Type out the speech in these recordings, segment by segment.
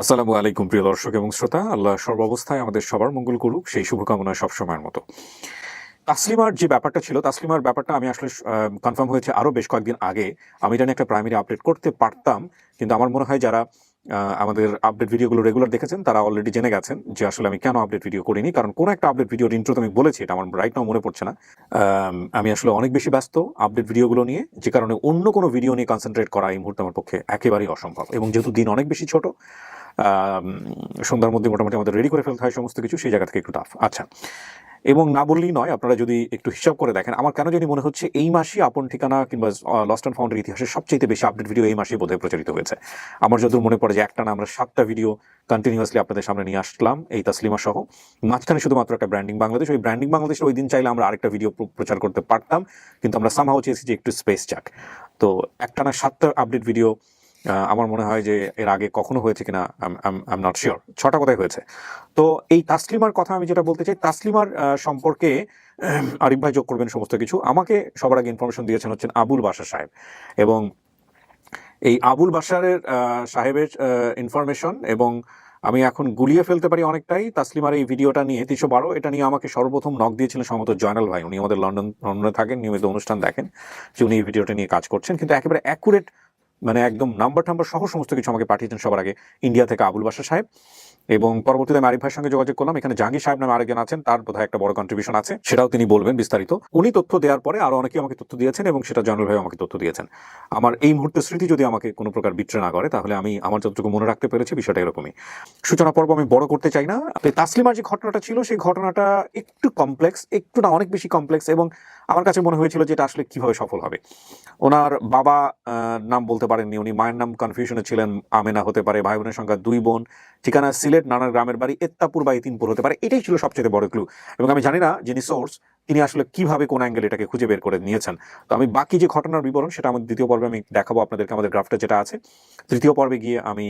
আসসালামু আলাইকুম প্রিয় দর্শক এবং শ্রোতা। আল্লাহ সর্বাবস্থায় আমাদের সবার মঙ্গল করুক, সেই শুভকামনা সবসময়ের মতো। তাসলিমার যে ব্যাপারটা ছিল, তাসলিমার ব্যাপারটা আমি আসলে কনফার্ম হয়েছে আরও বেশ কয়েকদিন আগে। আমি এটা নিয়ে একটা প্রাইমারি আপডেট করতে পারতাম, কিন্তু আমার মনে হয় যারা আমাদের আপডেট ভিডিওগুলো রেগুলার দেখেছেন তারা অলরেডি জেনে গেছেন যে আসলে আমি কেন আপডেট ভিডিও করিনি। কারণ কোনো একটা আপডেট ভিডিওর ইন্ট্রোতে আমি বলেছি, এটা আমার রাইট নাও মনে পড়ছে না। আমি আসলে অনেক বেশি ব্যস্ত আপডেট ভিডিওগুলো নিয়ে, যে কারণে অন্য কোনো ভিডিও নিয়ে কনসেন্ট্রেট করা এই মুহূর্তে আমার পক্ষে একেবারেই অসম্ভব। এবং যেহেতু দিন অনেক বেশি ছোট, সন্ধ্যার মধ্যে মোটামুটি আমাদের রেডি করে ফেলতে হয় সমস্ত কিছু, সেই জায়গা থেকে একটু টাফ। আচ্ছা, এবং না বললেই নয়, আপনারা যদি একটু হিসাব করে দেখেন, আমার কেন জানি মনে হচ্ছে এই মাসই আপন ঠিকানা কিংবা লস্ট অ্যান্ড ফাউন্ডের ইতিহাসে সবচেয়ে বেশি আপডেট ভিডিও এই মাসেই বোধহয় প্রচারিত হয়েছে। আমার যতদূর মনে পড়ে যে একটানা আমরা 7টা ভিডিও কন্টিনিউয়াসলি আপনাদের সামনে নিয়ে আসলাম, এই তাসলিমা সহ। মাঝখানে শুধুমাত্র একটা ব্র্যান্ডিং বাংলাদেশ, ওই ব্র্যান্ডিং বাংলাদেশের ওই দিন চাইলে আমরা আরেকটা ভিডিও প্রচার করতে পারতাম, কিন্তু আমরা সামহাও চেয়েছি যে একটু স্পেস যাক। তো একটানা 7টা আপডেট ভিডিও আমার মনে হয় যে এর আগে কখনো হয়েছে কিনা আই এম নট শিওর। 6টা কোথায় হয়েছে। তো এই তাসলিমার কথা আমি যেটা বলতে চাই, তাসলিমার সম্পর্কে আরিফ ভাই যোগ করবেন সমস্ত কিছু। আমাকে সবার আগে ইনফরমেশন দিয়েছেন হচ্ছেন আবুল বাশার সাহেব, এবং এই আবুল বাশারের সাহেবের ইনফরমেশন, এবং আমি এখন গুলিয়ে ফেলতে পারি অনেকটাই তাসলিমার এই ভিডিওটা নিয়ে 312, এটা নিয়ে আমাকে সর্বপ্রথম নক দিয়েছিলেন সম্ভবত জয়নাল ভাই। উনি আমাদের লন্ডনে থাকেন, নিয়মিত অনুষ্ঠান দেখেন, যে উনি এই ভিডিওটা নিয়ে কাজ করছেন, কিন্তু একেবারে অ্যাকুরেট মানে একদম নাম্বার সহ সমস্ত কিছু আমাকে পাঠিয়েছেন সবার আগে ইন্ডিয়া থেকে আবুল বাশার সাহেব। এবং পরবর্তীতে আমি আরিফ ভাইয়ের সঙ্গে যোগাযোগ করলাম। এখানে জাহাঙ্গীর সাহেব নামে আরেকজন আছেন, তার বোধহয় একটা বড় কন্ট্রিবিউশন আছে, সেটাও তিনি বলবেন বিস্তারিত। উনি তথ্য দেওয়ার পরে আরো অনেকেই আমাকে তথ্য দিয়েছেন, এবং সেটা জয়নুল ভাই আমাকে তথ্য দিয়েছেন। আমার এই মুহূর্তে স্মৃতি যদি আমাকে কোনো প্রকার বিট্রে না করে, তাহলে আমি আমার যতটুকু মনে রাখতে পেরেছি বিষয়টা এরকমই। সূচনা পর্ব আমি বড় করতে চাই না। তাসলিমার যে ঘটনাটা ছিল, সেই ঘটনাটা একটু কমপ্লেক্স, একটু না অনেক বেশি কমপ্লেক্স, এবং আমার কাছে মনে হয়েছিল যে এটা আসলে কিভাবে সফল হবে। ওনার বাবা নাম বলতে পারেননি, উনি মায়ের নাম কনফিউশনে ছিলেন, আমেনা হতে পারে, ভাই বোনের সংখ্যা 2 বোন, ঠিকানা সিলেট, নানার গ্রামের বাড়ি এত্তাপুর বা ইতিনপুর হতে পারে। এটাই ছিল সবচেয়ে বড় ক্লু। এবং আমি জানি না যিনি সোর্স তিনি আসলে কিভাবে কোন অ্যাঙ্গেল এটাকে খুঁজে বের করে নিয়েছেন। তো আমি বাকি যে ঘটনার বিবরণ সেটা আমাদের দ্বিতীয় পর্বে আমি দেখাবো আপনাদেরকে, আমাদের গ্রাফটা যেটা আছে। তৃতীয় পর্বে গিয়ে আমি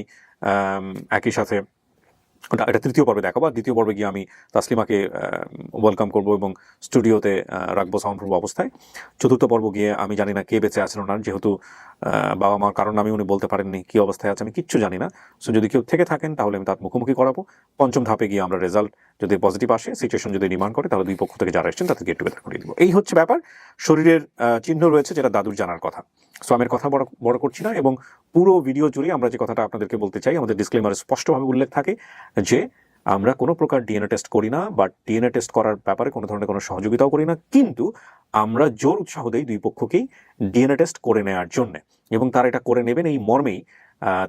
একই সাথে এটা তৃতীয় পর্বে দেখাবো, আর দ্বিতীয় পর্বে গিয়ে আমি তাসলিমাকে ওয়েলকাম করবো এবং স্টুডিওতে রাখবো সাউন্ডপ্রুফ অবস্থায়। চতুর্থ পর্ব গিয়ে আমি জানি না কে বেঁচে আছেন ওনার, যেহেতু বাবা মার কারণ আমি উনি বলতে পারেননি কি অবস্থায় আছে, আমি কিচ্ছু জানি না। সো যদি কেউ থেকে থাকেন তাহলে আমি তার মুখোমুখি করাবো। পঞ্চম ধাপে গিয়ে আমরা রেজাল্ট যদি পজিটিভ আসে, সিচুয়েশন যদি ডিমান্ড করে, তাহলে দুই পক্ষ থেকে যারা এসেছেন তাদের গেট টুগেদার করে দিব। এই হচ্ছে ব্যাপার। শরীরের চিহ্ন রয়েছে যেটা দাদুর জানার কথা। সো আমি কথা বড় করছি না, এবং পুরো ভিডিও জুড়ে আমরা যে কথাটা আপনাদেরকে বলতে চাই, আমাদের ডিসক্লেমারে স্পষ্টভাবে উল্লেখ থাকে যে আমরা কোনো প্রকার ডিএনএ টেস্ট করি না, বা ডিএনএ টেস্ট করার ব্যাপারে কোনো ধরনের কোনো সহযোগিতাও করি না, কিন্তু আমরা জোর উৎসাহ দেই দুই পক্ষকেই ডিএনএ টেস্ট করে নেওয়ার জন্য, এবং তারা এটা করে নেবেন এই মর্মেই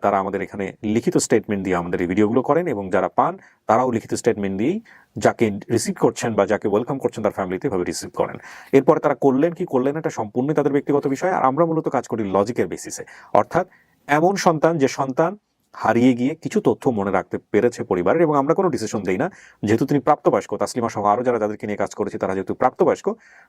তারা আমাদের এখানে লিখিত স্টেটমেন্ট দিয়ে আমাদের এই ভিডিওগুলো করেন, এবং যারা পান তারাও লিখিত স্টেটমেন্ট দিয়েই যাকে রিসিভ করছেন বা যাকে ওয়েলকাম করছেন তার ফ্যামিলিতে এভাবে রিসিভ করেন। এরপরে তারা করলেন কি করলেন এটা সম্পূর্ণ তাদের ব্যক্তিগত বিষয়, আর আমরা মূলত কাজ করি লজিকের বেসিসে। অর্থাৎ এমন সন্তান যে সন্তান হারিয়ে গিয়ে কিছু তথ্য মনে রাখতে পেরেছে পরিবারের, এবং আমরা কোনো ডিসিশন দেই না, যেহেতু তিনি প্রাপ্তবয়স্ক, তাসলিমা সহ আরও যারা যাদেরকে নিয়ে কাজ করেছে তারা যেহেতু প্রাপ্তবয়স্ক,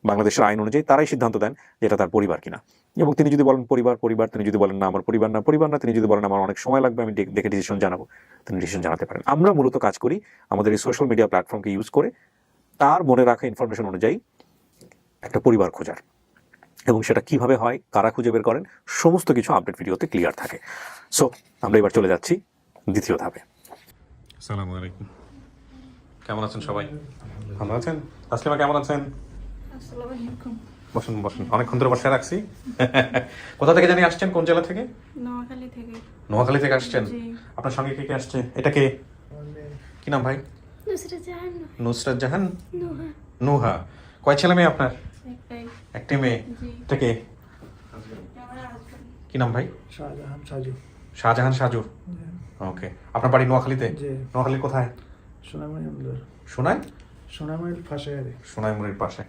বাংলাদেশের আইন অনুযায়ী তারাই সিদ্ধান্ত দেন যে এটা তার পরিবার কিনা। এবং তিনি যদি বলেন পরিবার, তিনি যদি বলেন না আমার পরিবার না, তিনি যদি বলেন আমার অনেক সময় লাগবে, আমি দেখে ডিসিশন জানাবো, তিনি ডিসিশন জানাতে পারেন। আমরা মূলত কাজ করি আমাদের এই সোশ্যাল মিডিয়া প্ল্যাটফর্মকে ইউজ করে তার মনে রাখা ইনফরমেশন অনুযায়ী একটা পরিবার খোঁজার, এবং সেটা কিভাবে হয়, কারা খুঁজে বের করেন, সমস্ত কিছু আপডেট ভিডিওতে ক্লিয়ার থাকে। সো আমরা এবার চলে যাচ্ছি দ্বিতীয় ধাপে। আসসালামু আলাইকুম, কেমন আছেন সবাই? ভালো আছেন? তাসলিমা কেমন আছেন? বসুন বসুন, অনেকক্ষণ ধরে বসে রাখছি। কোথা থেকে জানি আসছেন, কোন জেলা থেকে? নোয়াখালী থেকে। নোয়াখালী থেকে আসছেন? আপনার সঙ্গে কে কে আসছে? এটা কে, কি নাম ভাই? নুসরাত জাহান। নুহা। কয় ছেলে মেয়ে আপনার? একটি মেয়ে। এটা কে, কি নাম ভাই? শাহজাহান সাজু। ওকে, আপনার বাড়ি নোয়াখালীতে? নোয়াখালীর কোথায়? সোনাইমুড়ির পাশে।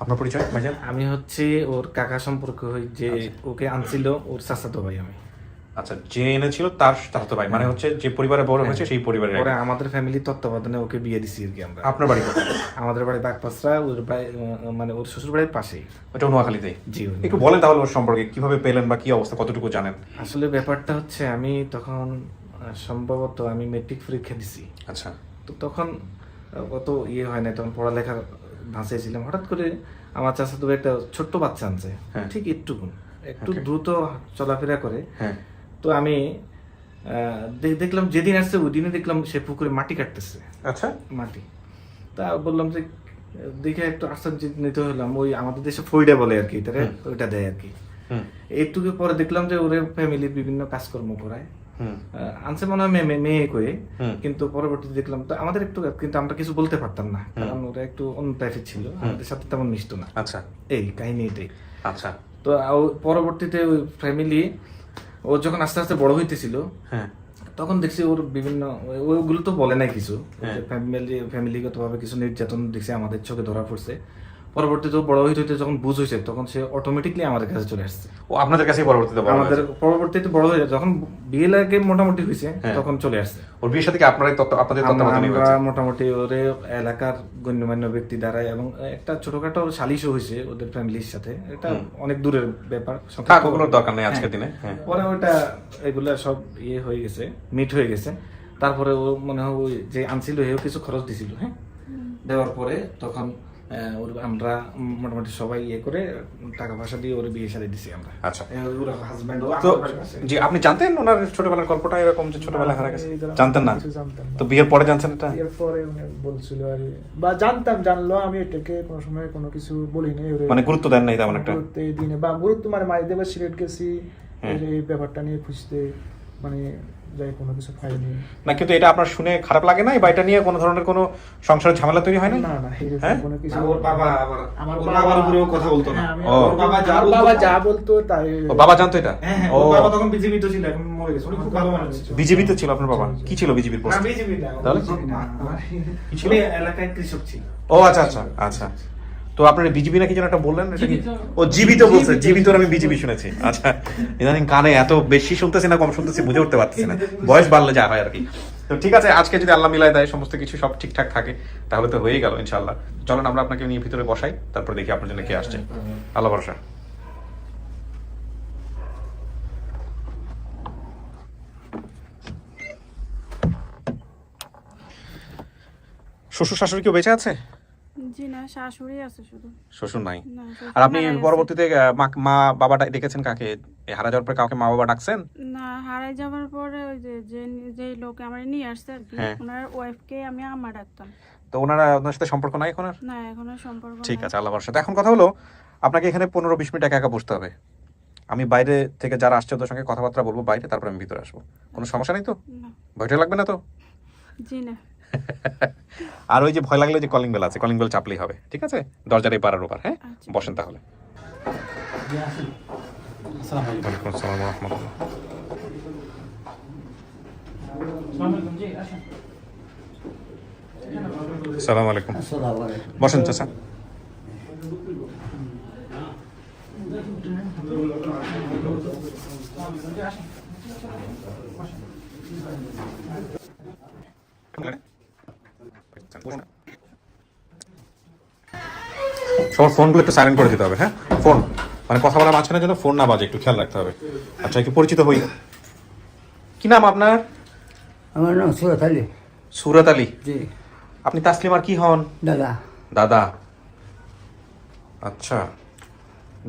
আপনার পরিচয় ভাইজান? আমি হচ্ছে ওর কাকা সম্পর্ক হই, যে ওকে আনছিল ওর চাচাতো ভাই আমি। আচ্ছা, যে এনেছিল তার চাচাতো ভাই, মানে হচ্ছে যে পরিবারে বড় হয়েছে সেই পরিবারের। পরে আমাদের ফ্যামিলি তত্ত্বাবধানে ওকে বিয়ে দিছি আর কি আমরা। আপনার বাড়ি কোথায়? আমাদের বাড়ি বাগপাসরা, ওর বাড়ি মানে ওর শ্বশুর বাড়ির পাশেই। ওটা নোয়াখালীতে? জি। একটু বলেন তাহলে ওর সম্পর্কে, কিভাবে পেলেন বা কি অবস্থা, কতটুকু জানেন? আসলে ব্যাপারটা হচ্ছে আমি তখন সম্ভবত আমি মেট্রিক পরীক্ষা দিছি। আচ্ছা। তো তখন অত ইয়ে হয় না, তখন পড়ালেখার ধাঁচে ছিলাম। হঠাৎ করে আমার চাচাতো ভাই একটা ছোট্ট বাচ্চা আনছে, ঠিক একটু দ্রুত চলাফেরা করে। তো আমি দেখলাম যেদিন আসছে ওই দিনে দেখলাম সে পুকুরে মাটি কাটতেছে, আচ্ছা মাটি। তা বললাম যে দেখে একটু আশ্চর্যজনিত হলাম, ওই আমাদের দেশে ফইডা বলে আর কি, এটারে ওইটা দেয় আর কি। একটু পরে দেখলাম যে ওরে ফ্যামিলির বিভিন্ন কাজকর্ম করায়, আনছে মনে হয় মেয়ে কয়ে, কিন্তু পরবর্তীতে দেখলাম তো আমাদের একটু, কিন্তু আমরা কিছু বলতে পারতাম না, কারণ ওরা একটু অন্য টাইপের ছিল, আমাদের সাথে তেমন মিশতো না। আচ্ছা, এই কাহিনী এটাই। আচ্ছা, তো পরবর্তীতে ওই ফ্যামিলি, ও যখন আস্তে আস্তে বড় হইতেছিল, তখন দেখছি ওর বিভিন্ন, ওগুলো তো বলে নাই কিছু, ফ্যামিলিগত ভাবে কিছু নির্যাতন দেখছি আমাদের চোখে ধরা পড়ছে। পরবর্তীতে বড় হইতে হইতে যখন বুঝ হয়েছে, তখন সে অটোমেটিকলি আমাদের কাছে চলে আসছে। ও আপনাদের কাছে পরবর্তীতে আমাদের পরবর্তীতে বড় হয়ে যখন বিয়ে লাগে মোটামুটি হয়েছে, তখন চলে আসছে। ওর বিয়ের সাথে কি আপনাদের তত্ত্বাবধানে আমরা মোটামুটি ওরে এলাকার গণ্যমান্য ব্যক্তি দ্বারাই, এবং একটা ছোটখাটো সালিশও হয়েছে ওদের ফ্যামিলির সাথে, এটা অনেক দূরের ব্যাপার, কোনো দরকার নেই আজকের দিনে। পরে ওটা এগুলা সব ইয়ে হয়ে গেছে, মিট হয়ে গেছে। তারপরে ও মনে হয় ওই যে আনছিল এও কিছু খরচ দিছিল, হ্যাঁ, দেওয়ার পরে তখন আমরা মোটামুটি সবাই ইয়ে করে টাকা পয়সা দিয়ে ওর বিয়ে শাদী দিছি আমরা। আচ্ছা, ওর হাজবেন্ড। তো জি, আপনি জানতেন ওনার ছোটবেলার গল্পটা এরকম যে ছোটবেলায় হারা গেছে? জানতেন না? তো বিয়ের পরে জানছেন এটা? বিয়ের পরে উনি বলছিল আর বা জানতাম, জানলো, আমি এটাকে কোনো সময় কোনো কিছু বলিনি, মানে গুরুত্ব দেন নাই তেমন একটা? গুরুত্ব এই দিনে বা গুরুত্ব মানে মাইদেবের সিলেট গেছি এই ব্যাপারটা নিয়ে খুঁজতে, মানে যাই কোনো কিছু পাইনি না। কিন্তু এটা আপনার শুনে খারাপ লাগে না, বা এটা নিয়ে কোনো ধরনের কোনো সংসারের ঝামেলা তৈরি হয় না? না না, হ্যাঁ? কোনো কিছু। ওর বাবা আমার বাবার উপরেও কথা বলতো না। ওর বাবা যা বলতো তাই। ও বাবা জানতো এটা? হ্যাঁ, ওর বাবা তখন বিজেপি তো ছিল, এখন মরে গেছে। উনি খুব ভালো মানুষ ছিল। বিজেপি তো ছিল আপনার বাবা? কি ছিল বিজেপির পোস্ট? না, বিজেপি না, তাহলে কি ছিল? এলাকায় কৃষক ছিল। ও আচ্ছা আচ্ছা আচ্ছা। তো আপনার বিজেপি নাকি যেন একটা বললেন, এটা কি? ও জীবিত বলছে, জীবিত আমি বিজেপি শুনেছি। আচ্ছা, ইদানিং কানে এত বেশি শুনতেছি না কম শুনতেছি বুঝে উঠতে পারতেছি না, বয়স বাড়লে যা হয় আর কি। তো ঠিক আছে, আজকে যদি আল্লাহ মিলায় দেয়, সমস্ত কিছু সব ঠিকঠাক থাকে, তাহলে তো হয়েই গেল ইনশাআল্লাহ। চলেন আমরা আপনাকে নিয়ে ভিতরে বসাই, তারপর দেখি আপনার জন্য কে আসছে। আল্লাহ ভরসা। শ্বশুর শাশুড়ি কেউ বেঁচে আছে? জি না, শাশুড়ি আছে শুধু। শ্বশুর নাই? না, শ্বশুর আর আপনি মারা গেছে। পরবর্তীতে মা বাবা ডেকেছেন কাকে? হারা যাওয়ার পরে কাউকে মা বাবা ডাকছেন? না, হারাই যাওয়ার পরে ওই যে লোক আমার নিয়ে আসছে আর কি, ওনার ওয়াইফকে আমি আম্মা ডাকতাম। তো ওনার সাথে সম্পর্ক নাই এখন আর? না, এখন আর সম্পর্ক ঠিক নাই। আছে, আল্লাহ ভরসা। এখন কথা হলো, আপনাকে এখানে 15-20 মিনিট একা একা বসতে হবে। আমি বাইরে থেকে যারা আসছে ওদের সঙ্গে কথাবার্তা বলবো বাইরে, তারপর আমি ভিতরে আসবো। কোনো সমস্যা নেই তো? না। ভয়টা লাগবে না তো? জি না। আর ওই যে ভয় লাগলে যে কলিং বেল আছে, কলিং বেল চাপলেই হবে, ঠিক আছে? দরজার এই পাড়ার ওপার। হ্যাঁ, আচ্ছা। বসেন তাহলে। ওয়ালাইকুম আসসালাম ওয়া রাহমাতুল্লাহ। আসসালামু আলাইকুম। বসেন চাচা। সবার ফোনগুলো একটু সাইলেন্ট করে দিতে হবে। হ্যাঁ, ফোন মানে কথা বলার মাঝখানে যেন ফোন না বাজে, একটু খেয়াল রাখতে হবে। আচ্ছা, একটু পরিচিত হই। কি নাম আপনার? আমার নাম সুরত আলী। সুরত আলী। জি। আপনি তাসলিমার কি হন? দাদা। দাদা, আচ্ছা।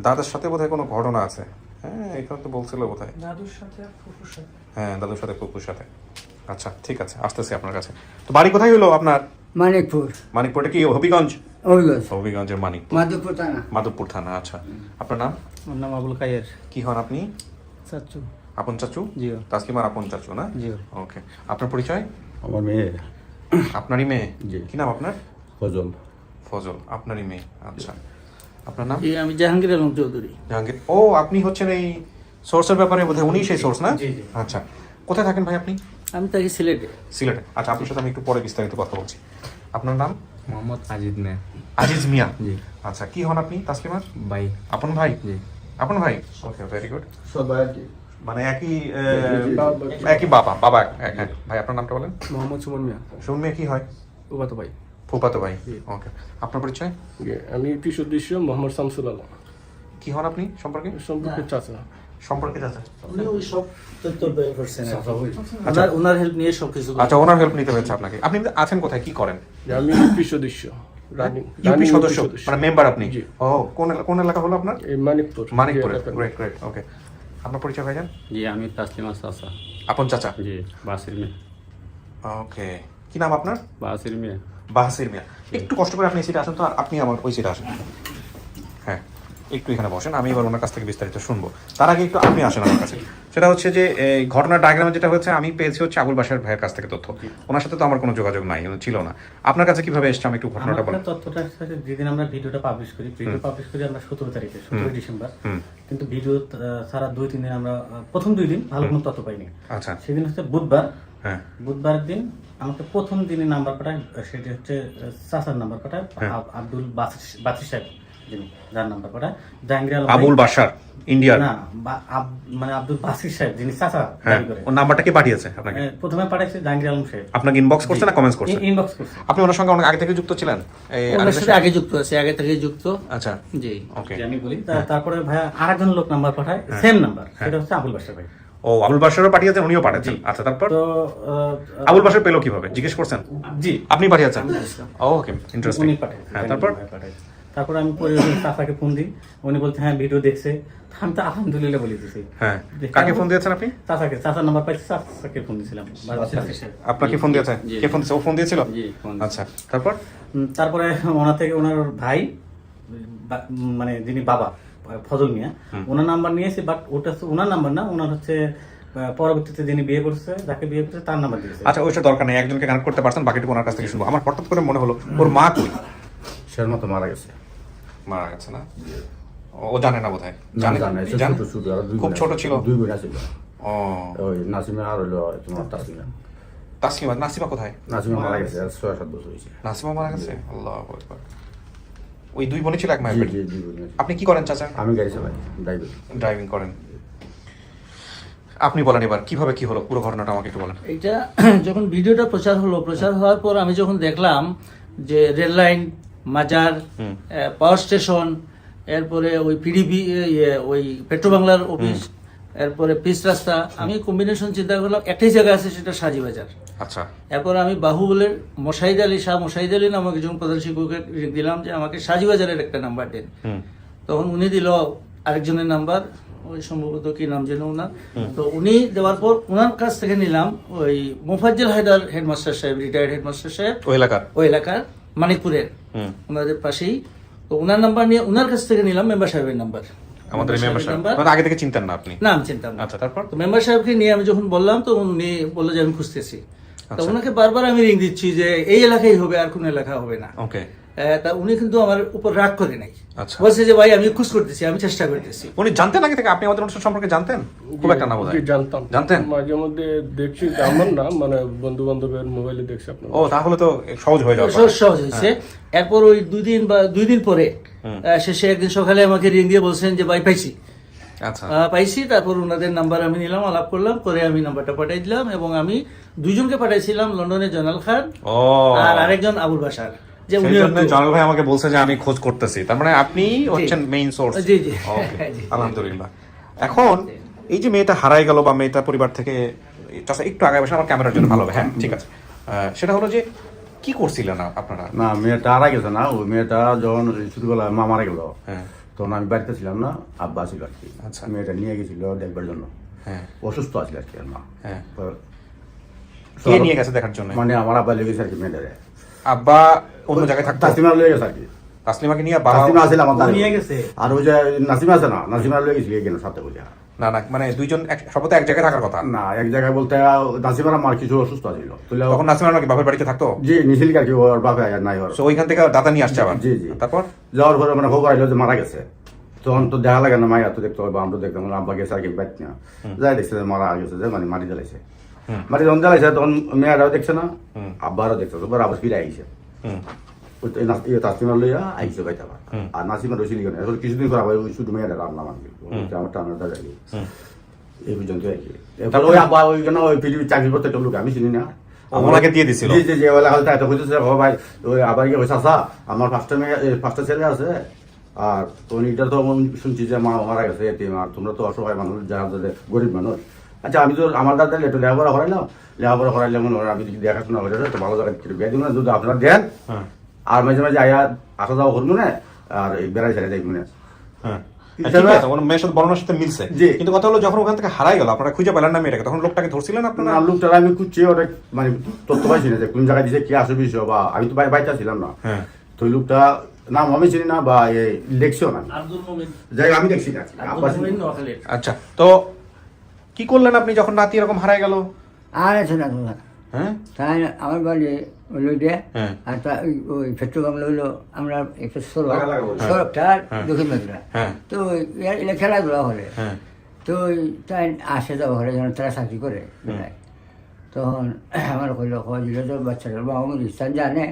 দাদার সাথে বোধহয় কোনো ঘটনা আছে। হ্যাঁ, এখানে তো বলছিল বোধহয় দাদুর সাথে আর ফুফুর সাথে। হ্যাঁ, দাদুর সাথে ফুফুর সাথে। আচ্ছা, ঠিক আছে, আসতেছি আপনার কাছে। তো বাড়ি কোথায় হলো আপনার? মানিকপুর। মানিকপুরটা কি হবিগঞ্জ? অভিগঞ্জ। হবিগঞ্জের মানিকপুর, মাধবপুর থানা। মাধবপুর থানা। আচ্ছা, আপনার নাম? আমার নাম আবুল কায়ের। কি হন আপনি? চাচু। আপন চাচু? জি। তাসলিমার আপন চাচু না? জি। ওকে, আপনার পরিচয়? আমার মেয়ে। আপনারই মেয়ে? জি। কি নাম আপনার? ফজল। ফজল, আপনারই মেয়ে। আচ্ছা, আপনার নাম? আমি জাহাঙ্গীর আলম চৌধুরী। জাহাঙ্গীর। ও, আপনি হচ্ছেন এই সোর্সের ব্যাপারে বোধহয় উনি সেই সোর্স না? জি, জি। আচ্ছা, কোথায় থাকেন ভাই আপনি? আমি থাকি সিলেটে। সিলেটে। আচ্ছা, আপনার সাথে আমি একটু পরে বিস্তারিত কথা বলছি। আপনার নাম? মোহাম্মদ আজিদ মিয়া। আজিজ মিয়া। জি। আচ্ছা, কি হন আপনি তাসলিমার? ভাই। আপন ভাই? জি। আপন ভাই। ওকে, ভেরি গুড। সবাই মানে একই বাবা বাবা এক। হ্যাঁ ভাই, আপনার নামটা বলেন। মোহাম্মদ সুমন মিয়া। সুমন মিয়া কি হয়? উবাতো ভাই। ফুফাতো ভাই। ওকে, আপনার পরিচয়? আমি কৃষক দৃশ্য মোহাম্মদ শামসুল আলম। কি হন আপনি সম্পর্কে? সম্পর্কে চাচা। সম্পর্কে চাচা। উনি ওই সব তথ্য বের করছেন। আচ্ছা, ওনার হেল্প নিয়ে সবকিছু। আচ্ছা, ওনার হেল্প নিতে হয়েছে আপনাকে। আপনি আছেন কোথায়, কি করেন? আমি কৃষক দৃশ্য ইউপি সদস্য, মানে মেম্বার আপনি? জি। ও, কোন এলাকা হলো আপনার? এই মানিকপুর। মানিকপুরে। Great great. ওকে, আপনার পরিচয় ভাইজান? জি, আমি তাসলিমা চাচা। আপন চাচা? জি বাসির মেয়ে। ওকে, কি নাম আপনার? বাসির মেয়ে। বাহাসির মিয়া। একটু কষ্ট করে আপনি এই সিটে আসেন তো, আর আপনি আমার ওই সিটে আসেন। হ্যাঁ, একটু এখানে বসেন, আমি এবার ওনার কাছ থেকে বিস্তারিত শুনবো। তার আগে একটু আপনি আসেন আমার কাছে। সেটা হচ্ছে যে এই ঘটনার ডায়াগ্রামে যেটা হচ্ছে, আমি পেয়েছি হচ্ছে আবুল বাশার ভাইয়ের কাছ থেকে তথ্য। ওনার সাথে তো আমার কোনো যোগাযোগ নাই, উনি ছিল না। আপনার কাছে কিভাবে এসছে আমি একটু ঘটনাটা বলেন। আমার তথ্যটা আসছে যেদিন আমরা ভিডিওটা পাবলিশ করি, ভিডিও পাবলিশ করি আমরা 17 তারিখে, 17 ডিসেম্বর। কিন্তু ভিডিও সারা 2-3 দিন আমরা প্রথম 2 দিন ভালো কোনো তথ্য পাইনি। আচ্ছা, সেদিন হচ্ছে বুধবার। হ্যাঁ, বুধবার দিন আমাকে প্রথম দিনে নাম্বার পাঠায়, সেটি হচ্ছে চাচার নাম্বার পাঠায়, আব্দুল বাসির সাহেব, যিনি যার নাম্বার পাঠায়, জাহাঙ্গীর আলম আবুল বাশার ইন্ডিয়ার, না মানে আব্দুল বাসির সাহেব, যিনি চাচা হ্যাঁ, দাবি করে। ওর নাম্বারটা কে পাঠিয়েছে আপনাকে? প্রথমে পাঠাইছে জাহাঙ্গীর আলম সাহেব। আপনাকে ইনবক্স করছে না কমেন্টস করছে? ইনবক্স করছে। আপনি ওনার সঙ্গে অনেক আগে থেকে যুক্ত ছিলেন? এই ওনার সাথে আগে যুক্ত আছে, আগে থেকে যুক্ত। আচ্ছা, জি। ওকে। যে আমি বলি তারপরে ভাইয়া আরেকজন লোক নাম্বার পাঠায়, সেম নাম্বার, সেটা হচ্ছে আবুল বাসার ভাই। ও, আবুল বাশারও পাঠিয়েছেন, উনিও পাঠিয়েছেন। আচ্ছা, তারপর তো আবুল বাশার পেলো কিভাবে জিজ্ঞেস করছেন? জি, আপনি পাঠিয়েছেন? ওকে, ইন্টারেস্টিং। উনি পাঠাইছে। হ্যাঁ, তারপর তারপরে আমি পরে চাচাকে ফোন দিই, উনি বলতে হ্যাঁ ভিডিও দেখছে। আমি তো আলহামদুলিল্লাহ বলে দিছি। হ্যাঁ, কাকে ফোন দিয়েছেন আপনি? চাচাকে, চাচার নাম্বার পাইছি, চাচাকে ফোন দিয়েছিলাম। আপনাকে ফোন দিয়েছে? জি। কে ফোন দিয়েছে? ও ফোন দিয়েছিল? G phone. আচ্ছা, তারপর তারপরে ওনার থেকে ওনার ভাই, মানে যিনি বাবা ফজল মিয়া, ওনার নাম্বার নিয়েছে, বাট ওটা হচ্ছে ওনার নাম্বার না, ওনার হচ্ছে পরবর্তীতে যিনি বিয়ে করছে, যাকে বিয়ে করছে তার নাম্বার দিয়েছে। আচ্ছা, ওইসব দরকার নেই, একজনকে কানেক্ট করতে পারছেন, বাকিটুকু ওনার কাছ থেকে শুনবো। আমার হঠাৎ করে মনে হলো ওর মা কই? সের মতো মারা গেছে। মারা গেছে না? ও জানে না বোধহয়। জানে সে জানে? ছোট ছোট, আর দুই খুব বোন ছোট আছে। ছিল? দুই বোন ছিল। ও, ওই নাসিমা আর হইলো তোমার তাসলিমা। তাসলিমা? নাসিমা কোথায়? নাসিমা মারা গেছে, আর 6-7 বছর হয়েছে। নাসিমা মারা গেছে? আল্লাহু আকবার। ওই দুই বোনই ছিল এক মায়ের জি, পেটে? জি, দুই বোন আছে। আপনি কি করেন চাচা? আমি গাড়ি চালাই, ড্রাইভার। ড্রাইভিং করেন। আপনি বলেন এবার কিভাবে কি হলো, পুরো ঘটনাটা আমাকে একটু বলেন। এটা যখন ভিডিওটা প্রচার হলো, প্রচার হওয়ার পর আমি যখন দেখলাম যে রেল লাইন, মাজার, পাওয়ার স্টেশন, এরপরে ওই পিডিবি, ওই পেট্রো বাংলার অফিস, এরপরে পিচ রাস্তা, আমি কম্বিনেশন চিন্তা করলাম একটাই জায়গা আছে, সেটা সাজিবাজার। আচ্ছা, এরপর আমি বাহুবলের মোশাহিদ আলী শাহ, মোশাহিদ আলী নামক একজন প্রধান শিক্ষকের দিলাম যে আমাকে সাজিবাজারের একটা নাম্বার দেন। তখন উনি দিল আরেকজনের নাম্বার, ওই সম্ভবত কি নাম যেন ওনার। তো উনি দেওয়ার পর ওনার কাছ থেকে নিলাম ওই মোফাজ্জল হায়দার হেডমাস্টার সাহেব, রিটায়ার্ড হেডমাস্টার সাহেব, ওই এলাকার মানিকপুরের, ওনাদের পাশেই। তো ওনার নাম্বার নিয়ে ওনার কাছ থেকে নিলাম মেম্বার সাহেবের নাম্বার। আমাদের মেম্বার সাহেব মানে আগে থেকে চিনতেন না আপনি? না, আমি চিনতাম না। আচ্ছা, তারপর? তো মেম্বার সাহেবকে নিয়ে আমি যখন বললাম, তো উনি বললো যে আমি খুঁজতেছি। তো আচ্ছা। ওনাকে বারবার আমি রিং দিচ্ছি যে এই এলাকায় হবে, আর কোন এলাকা হবে না। ওকে। তা উনি কিন্তু আমার উপর রাগ করে নাই, আচ্ছা। বলছে যে ভাই আমি খোঁজ করতেছি, আমি চেষ্টা করতেছি। উনি জানতেন আগে থেকে? আপনি আমাদের অনুষ্ঠান সম্পর্কে জানতেন? খুব একটা না বোধহয়। জি, জানতাম। জানতেন? মাঝে মধ্যে দেখছি, তেমন না, মানে বন্ধু বান্ধবের মোবাইলে দেখছি আপনার। ও, তাহলে তো সহজ হয়ে যাবে। সহজ হয়েছে। এরপর ওই 2 দিন পরে শেষে একদিন সকালে আমাকে রিং দিয়ে বলছেন যে ভাই পাইছি। আচ্ছা, পাইছি। তারপর ওনাদের নাম্বার আমি নিলাম, আলাপ করলাম, করে আমি নাম্বারটা পাঠাই দিলাম, এবং আমি দুজনকে পাঠাইছিলাম, লন্ডনে জয়নাল খান ও, আর আরেকজন আবুল বাশার। যে উনি সেই জন্য জালাল ভাই আমাকে বলছে যে আমি খোঁজ করতেছি, তার মানে আপনি হচ্ছেন মেইন সোর্স। জি, জি। জি। আলহামদুলিল্লাহ। এখন এই যে মেয়েটা হারাই গেল বা মেয়েটা পরিবার থেকে, চাচা একটু আগে বসে, আমার ক্যামেরার জন্য ভালো হবে। হ্যাঁ, ঠিক আছে। সেটা হলো যে কি করছিলেন আপনারা? না, মেয়েটা হারা গেছে না। ওই মেয়েটা যখন ছোটবেলায় মা মারা গেল, হ্যাঁ, তখন আমি বাড়িতে ছিলাম না, আব্বা ছিল আর কি। আচ্ছা। মেয়েটা নিয়ে গেছিল দেখবার জন্য। হ্যাঁ, অসুস্থ আছিল আর কি আর মা। হ্যাঁ। তো কে নিয়ে গেছে দেখার জন্য? মানে আমার আব্বা লেগেছে আর কি মেয়েটারে। আব্বা অন্য জায়গায় থাকতো? তাসলিমা লয়ে গেছে আর কি। তাসলিমাকে নিয়ে বাবা? তাসলিমা আছিল আমার দাঁড়িয়ে। নিয়ে গেছে। আর ওই যে নাসিমা আছে না, নাসিমা লয়ে গেছিল এখানে সাথে বলে। না না, মানে দুইজন সবতে এক জায়গায় থাকার কথা না, এক জায়গায় বলতে নাসিমার আমার কিছু অসুস্থ ছিল। তখন নাসিমার নাকি বাপের বাড়িতে থাকতো? জি, নিছিল আর কি, ওর বাপে আর নাই ওর। তো ওইখান থেকে দাদা নিয়ে আসছে আবার? জি, জি। তারপর যাওয়ার পরে মানে খবর আইলো যে মারা গেছে। তখন তো দেখা লাগে না, মাইয়া তো দেখতে হবে, আমরা দেখতাম, আব্বা গেছে আর কি বাইক না, যাই দেখছে যে মারা গেছে, যে মানে মাটি জ্বালাইছে। মাটি যখন জ্বালাইছে তখন মেয়েরাও দেখছে না, আব্বারও দেখছে, তো আবার ফিরে আইছে। তাসলিমার লইয়া আইছে বাইতে আবার। আর নাসিমার রয়েছিল এখন কিছুদিন পর আবার শুধু মেয়েরা রান্না মানবে, আমার টানাটা যাই এই পর্যন্ত আর কি। এরপর ওই আব্বা ওইখানে ওই পৃথিবীর চাকরি করতে একটা লোক আমি চিনি না, ওনাকে দিয়ে দিছিল? জি, জি, জি। ওলা হয়তো এত বুঝতেছে, ও ভাই ওই আবার গিয়ে ওই চাচা আমার 5টা ছেলে আছে, আর উনিটা তো শুনছি যে মা মারা গেছে এতিম, আর তোমরা তো অসহায় মানুষ, যারা গরিব মানুষ। আচ্ছা, আমি তো আমার দাদা একটু লেখাপড়া করাইলাম, লেখাপড়া করাইলে মনে হয় আমি যদি দেখাশোনা করে তো ভালো জায়গায় বিয়ে দিব না, যদি আপনারা দেন। আর মাঝে মাঝে আয়া আসা যাওয়া করবো না, আর বেড়াই ছেড়ে যাই মনে। ঠিক আছে, ওর মেয়ের সাথে বর্ণনার সাথে মিলছে, জি। কিন্তু কথা হলো যখন ওখান থেকে হারাই গেল, আপনারা খুঁজে পেলেন না মেয়েটাকে, তখন লোকটাকে ধরছিলেন আপনারা? না, লোকটার আমি খুঁজছি, অনেক মানে তথ্য পাইছি না যে কোন জায়গায় দিছে, কি আসে বিষয়, বা আমি তো বাইরে ছিলাম না। হ্যাঁ। তো ওই লোকটা নাম আমি চিনি না, বা দেখছিও না, আব্দুল মুমিন, যাই আমি দেখছি না। আব্দুল মুমিন নোয়াখালীর। আচ্ছা, তো কি করলেন আপনি যখন নাতি এরকম হারাই গেল? আর আছে না তোমার হ্যাঁ তাই আমার বাড়ি হইলো যে হ্যাঁ। আর ওই পেট্রোল বাংলা হইলো আমরা একটা সড়ক লাগা লাগা বলছে। সড়কটা হ্যাঁ। দক্ষিণ বাংলা হ্যাঁ। তো এলে খেলাধুলা হলে হ্যাঁ। তো তাই আসে যাওয়া হলে যখন তারা চাকরি করে বেলায় তখন আমার কইলো দিল তো বাচ্চাটা বাবা স্থান জানে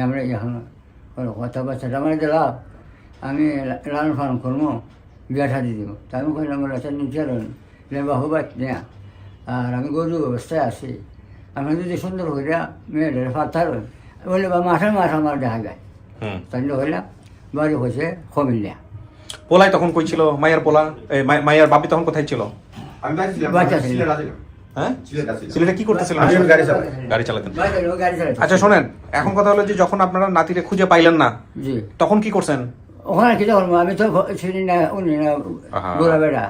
আমরা এখন কথা বাচ্চাটা আমার দিলাম আমি লালন পালন করবো বিয়া শাদি দিব তা আমি কইলাম বাচ্চা নিচে বাহু বাচ্চ নেয়া আর আমি গরু অবস্থায় আছি আমি যদি সুন্দর হইয়া মেয়েদের পাথার বললে বা মাঠে মাঠ আমার দেখা যায় হুম। তাই হইলাম বাড়ি হয়েছে কমিল্লা পোলাই তখন কই ছিল? মায়ের পোলা, মায়ের বাপি তখন কোথায় ছিল? আমি বাইরে ছিলাম, বাচ্চা ছিল। সিলেট আছিলাম। হ্যাঁ, সিলেট আছিলাম। সিলেটে কি করতেছিলেন? আমি গাড়ি চালাই। গাড়ি চালাতেন। গাড়ি চালাচ্ছে আচ্ছা শোনেন, এখন কথা হলো যে যখন আপনারা নাতিরে খুঁজে পাইলেন না, জি তখন কি করছেন? ওখানে কি করবো আমি তো চিনি না উনি না আহা। গোড়া বেড়া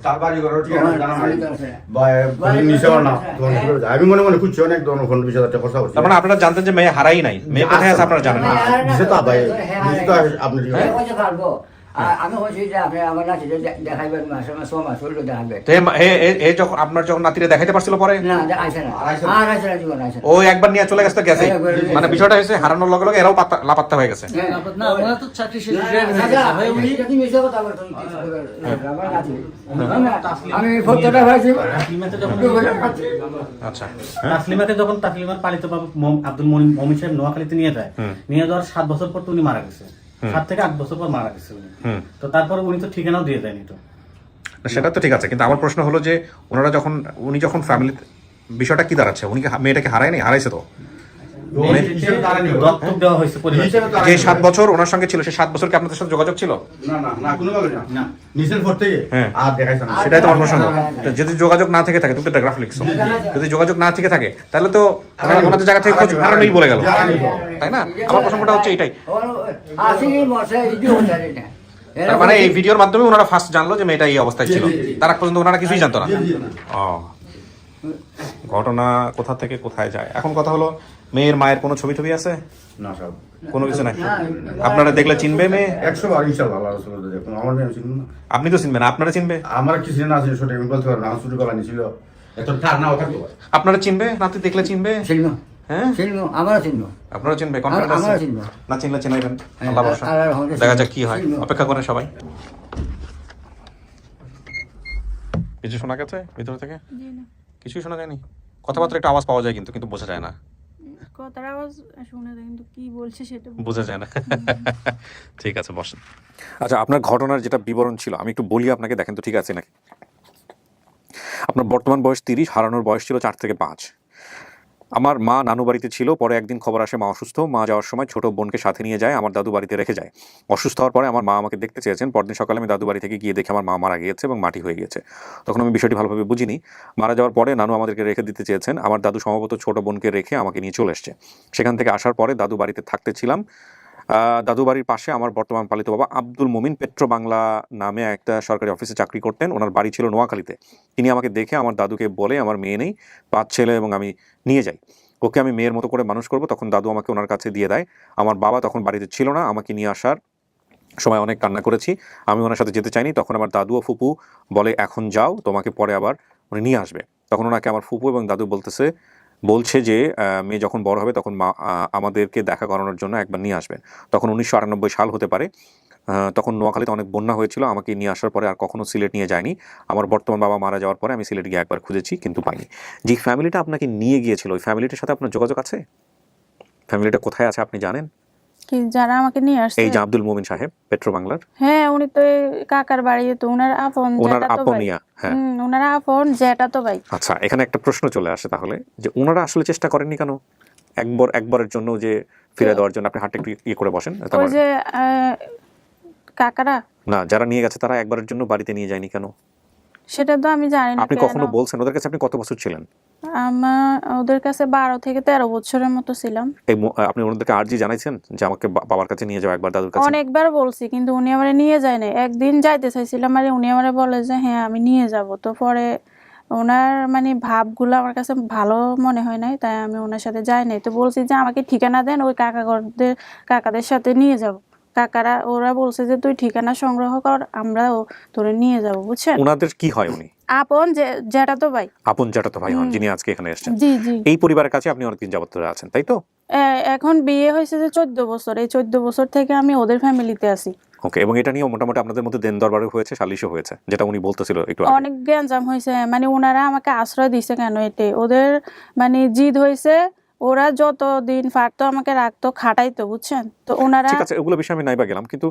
তার বাড়ি ঘর ঠিক আছে, জানা নাই। আমি তো আছে। বা নিচেও না, তোমার কি করে যায়? আমি মনে মনে খুঁজছি, অনেক ধরনের ফোন 20,000 টাকা খরচা করছি। তার মানে আপনারা জানতেন যে মেয়ে হারাই নাই, মেয়ে কোথায় আছে আপনারা জানেন না? দিছে তো ভাই, দিছে তো আপনি হ্যাঁ, হইতে পারবো। আর আমি হয়েছি যে আপনি আমার নাচিতে দেখাইবেন মাসে মাস মাস হইলো দেখাবে তো এ যখন আপনার যখন নাতিরে দেখাইতে পারছিল পরে, না আইসে না আর আইসে না জীবন আইসে না ও একবার নিয়ে চলে গেছে তো গেছে, মানে বিষয়টা হয়েছে হারানোর লগে লগে এরাও লাপাত্তা হয়ে গেছে। না ওনার তো চাকরি শেষ হয়ে গেছে। ভাই, উনি আমি ফটোটা ভাইছি তাসলিমাতে যখন আচ্ছা, তাসলিমাকে যখন তাসলিমার পালিত বাবা আব্দুল মমিন সাহেব নোয়াখালীতে নিয়ে যায়, নিয়ে যাওয়ার 7 বছর পর তো উনি মারা গেছে, 7 থেকে 8 বছর পর মারা গেছে উনি। তো তারপর উনি তো ঠিকানাও দিয়ে দেয়নি তো। না, সেটা তো ঠিক আছে, কিন্তু আমার প্রশ্ন হলো যে উনি যখন ফ্যামিলি, বিষয়টা কি দাঁড়াচ্ছে? উনি কি মেয়েটাকে হারায়নি? হারাইছে তো। দত্তক দেওয়া হয়েছে পরিবার। যে 7 বছর ওনার সঙ্গে ছিল, সেই 7 বছর কি আপনাদের সাথে যোগাযোগ ছিল? না না না, কোনোভাবে না। নিচের ফোর থেকে হ্যাঁ। আর দেখাইছে না। সেটাই তো আমার প্রশ্ন। তো যদি যোগাযোগ না থেকে থাকে, তুমি তো গ্রাফ লিখছো, যদি যোগাযোগ না থেকে থাকে তাহলে তো ওনাদের জায়গা থেকে খোঁজ হারানোই বলে গেল, তাই না? আমার প্রশ্নটা হচ্ছে এটাই। আসি মশা ইদি হতে না তার মানে এই ভিডিওর মাধ্যমে ওনারা ফার্স্ট জানলো যে মেয়েটা এই অবস্থায় ছিল, তার আগ পর্যন্ত ওনারা কিছুই জানতো না। ও, ঘটনা কোথা থেকে কোথায় যায়। এখন কথা হলো, মেয়ের মায়ের কোনো ছবি টবি আছে? না সব কোনো কিছু নাই? আপনারা দেখলে চিনবে মেয়ে? 100 বার ইনশাআল্লাহ, আল্লাহ রাসূল দেখুন, আমার মেয়ে ছিল না। আপনি তো চিনবেন, আপনারা চিনবে? আমার কি ছিল না ছিল সেটা আমি বলতে পারবো না, আমার শুরু করা নিছিল এত ঠার নাও থাকতো। আপনারা চিনবে? নাতি দেখলে চিনবে? চিনব হ্যাঁ, চিনব আমরা চিনব আপনারা চিনবে? কনফিডেন্স আমরা আছে? চিনব না চিনলে চিনাইবেন, আল্লাহ ভরসা। আল্লাহর রহমতে দেখা যাক কি হয়, চিনব। অপেক্ষা করেন সবাই। কিছু শোনা গেছে ভিতর থেকে? জি না, কিছুই শোনা যায়নি? কথাবার্তা একটু আওয়াজ পাওয়া যায়, কিন্তু বোঝা যায় না। কথার আওয়াজ শুনে যায় কিন্তু কি বলছে সেটা বোঝা যায় না। ঠিক আছে, বসেন। আচ্ছা, আপনার ঘটনার যেটা বিবরণ ছিল আমি একটু বলি আপনাকে, দেখেন তো ঠিক আছে নাকি। আপনার বর্তমান বয়স 30, হারানোর বয়স ছিল 4 থেকে 5। আমার মা নানু বাড়িতে ছিল, পরে একদিন খবর আসে মা অসুস্থ। মা যাওয়ার সময় ছোট বোনকে সাথে নিয়ে যায়, আমার দাদু বাড়িতে রেখে যায়। অসুস্থ হওয়ার পরে আমার মা আমাকে দেখতে চেয়েছেন। পরদিন সকালে আমি দাদু বাড়ি থেকে গিয়ে দেখি আমার মা মারা গিয়েছে এবং মাটি হয়ে গিয়েছে। তখন আমি বিষয়টি ভালোভাবে বুঝিনি। মারা যাওয়ার পরে নানু আমাদেরকে রেখে দিতে চেয়েছেন, আমার দাদু সম্ভবত ছোট বোনকে রেখে আমাকে নিয়ে চলে এসছে। সেখান থেকে আসার পরে দাদু বাড়িতে থাকতে ছিলাম। দাদু বাড়ির পাশে আমার বর্তমান পালিত বাবা আব্দুল মুমিন পেট্রো বাংলা নামে একটা সরকারি অফিসে চাকরি করতেন, ওনার বাড়ি ছিল নোয়াখালীতে। তিনি আমাকে দেখে আমার দাদুকে বলে আমার মেয়ে নেই, 5 ছেলে এবং আমি নিয়ে যাই, ওকে আমি মেয়ের মতো করে মানুষ করব। তখন দাদু আমাকে ওনার কাছে দিয়ে দেয়। আমার বাবা তখন বাড়িতে ছিল না, আমাকে নিয়ে আসার সময় অনেক কান্না করেছি, আমি ওনার সাথে যেতে চাইনি। তখন আমার দাদু ও ফুপু বলে এখন যাও, তোমাকে পরে আবার উনি নিয়ে আসবে। তখন ওনাকে আমার ফুপু এবং দাদু বলছে যে মেয়ে যখন বড় হবে তখন মা আমাদেরকে দেখা করানোর জন্য একবার নিয়ে আসবেন। তখন 1998 সাল হতে পারে। তখন নোয়াখালীতে অনেক বন্যা হয়েছিল, আমাকে নিয়ে আসার পরে আর কখনো সিলেট নিয়ে যায়নি। আমার বর্তমান বাবা মারা যাওয়ার পরে আমি সিলেট গিয়ে একবার খুঁজেছি কিন্তু পাইনি। যে ফ্যামিলিটা আপনাকে নিয়ে গিয়েছিল, ওই ফ্যামিলিটার সাথে আপনার যোগাযোগ আছে? ফ্যামিলিটা কোথায় আছে আপনি জানেন? কি যারা আমাকে নিয়ে আসছে? এই যে আব্দুল মুমিন সাহেব পেট্রো বাংলার, হ্যাঁ উনি তো এই কাকার বাড়ি, তো ওনার আপন ওনার যেটা তো ভাই। আপনিয়া। হ্যাঁ, ওনার আপন যেটা তো ভাই। আচ্ছা, এখানে একটা প্রশ্ন চলে আসে তাহলে, যে ওনারা আসলে চেষ্টা করেননি কেন একবারের জন্য যে ফিরে দেওয়ার জন্য? আপনি হাতটা একটু ইয়ে করে বসেন। ওই যে কাকারা না, যারা নিয়ে গেছে তারা একবারের জন্য বাড়িতে নিয়ে যায়নি কেন? সেটা তো আমি জানি না আপনি কেন। কখনো বলছেন ওদের কাছে আপনি কত বছর ছিলেন? আমার ওদের কাছে 12 থেকে 13 বছরের মতো ছিলাম। আপনি ওনাদেরকে আর্জি জানাইছেন যে আমাকে বাবার কাছে নিয়ে যাও, একবার দাদুর কাছে? অনেকবার বলছি কিন্তু উনি আমারে নিয়ে যায় না। একদিন যাইতে চাইছিলাম আর উনি আমারে বলে যে হ্যাঁ আমি নিয়ে যাব। তো পরে ওনার মানে ভাবগুলো আমার কাছে ভালো মনে হয় নাই, তাই আমি ওনার সাথে যাই নাই। তো বলছি যে আমাকে ঠিকানা দেন, ওই কাকাদের সাথে নিয়ে যাব। কাকারা ওরা বলছে যে তুই ঠিকানা সংগ্রহ কর, আমরাও তোরে নিয়ে যাব, বুঝছেন? ওনাদের কি হয় উনি? আপন জ্যাঠাতো ভাই। আপন জ্যাঠাতো ভাই হন, যিনি আজকে এখানে এসেছেন। জি জি। এই পরিবারের কাছে আপনি অনেকদিন যাবত ধরে আছেন, তাই তো? এখন বিয়ে হয়েছে যে 14 বছর, এই 14 বছর থেকে আমি ওদের ফ্যামিলিতে আছি। ওকে, এবং এটা নিয়ে মোটামুটি আপনাদের মধ্যে দেন দরবারও হয়েছে, সালিশও হয়েছে, যেটা উনি বলতেছিল একটু আগে। অনেক গ্যাঞ্জাম হয়েছে, মানে ওনারা আমাকে আশ্রয় দিছে কেন, এতে ওদের মানে জিদ হয়েছে। ওরা যতদিন পারতো আমাকে রাখতো, খাটাইতো, বুঝছেন? তো ওনারা ঠিক আছে, ওগুলো বিষয়ে আমি নাইবা গেলাম, কিন্তু